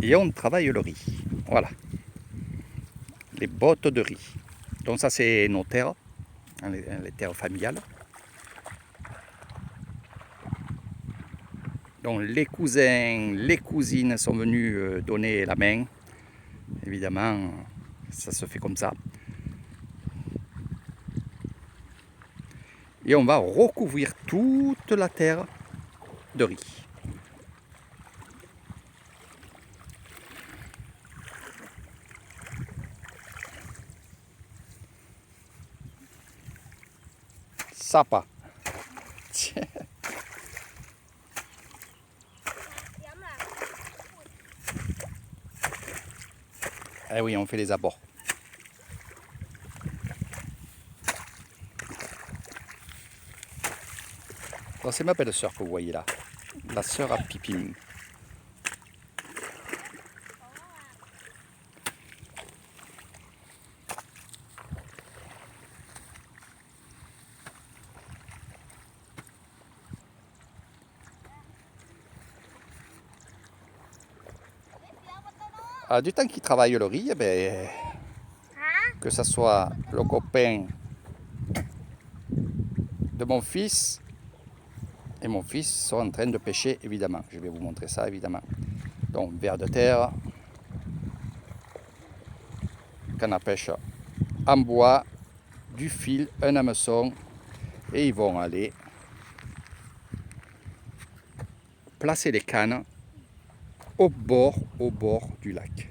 et on travaille le riz. Voilà, les bottes de riz. Donc ça c'est nos terres, les terres familiales. Donc les cousins, les cousines sont venus donner la main. Évidemment, ça se fait comme ça. Et on va recouvrir toute la terre de riz. Sapa. Tiens. Eh oui, on fait les abords. Donc c'est ma belle-sœur que vous voyez là, la sœur à Pipim. Ah, du temps qu'il travaille le riz, eh ben, que ce soit le copain de mon fils et mon fils sont en train de pêcher, évidemment. Je vais vous montrer ça, évidemment. Donc, vers de terre, canne à pêche en bois, du fil, un hameçon, et ils vont aller placer les cannes au bord du lac.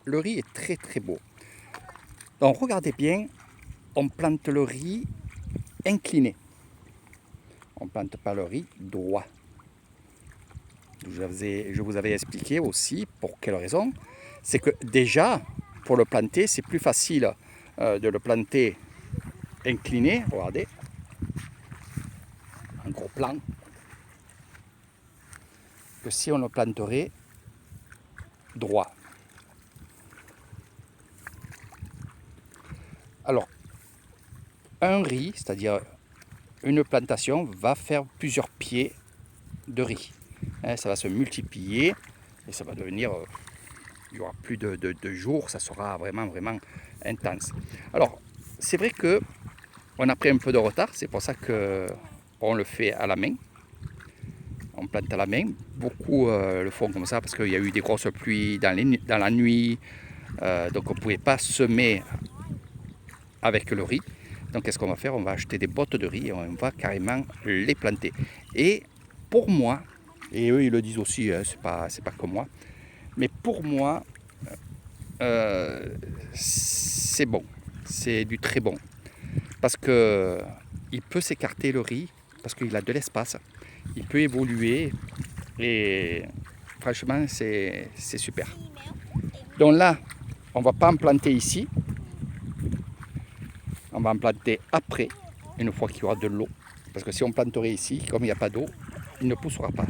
Le riz est très très beau. Donc regardez bien, on plante le riz incliné. On ne plante pas le riz droit. Je vous avais expliqué aussi pour quelle raison. C'est que déjà, pour le planter, c'est plus facile de le planter incliné. Regardez, un gros plan. Que si on le planterait droit. Alors, un riz, c'est-à-dire une plantation, va faire plusieurs pieds de riz. Ça va se multiplier et ça va devenir, il y aura plus de jours, ça sera vraiment intense. Alors, c'est vrai que on a pris un peu de retard, c'est pour ça qu'on le fait à la main. On plante à la main. Beaucoup le font comme ça parce qu'il y a eu des grosses pluies dans la nuit. Donc on ne pouvait pas semer avec le riz. Donc qu'est-ce qu'on va faire? On va acheter des bottes de riz et on va carrément les planter. Et pour moi, et eux ils le disent aussi, hein, c'est pas comme moi, mais pour moi, c'est bon. C'est du très bon. Parce que il peut s'écarter le riz, parce qu'il a de l'espace. Il peut évoluer et franchement c'est super. Donc là, on ne va pas en planter ici. On va en planter après, une fois qu'il y aura de l'eau. Parce que si on planterait ici, comme il n'y a pas d'eau, il ne poussera pas.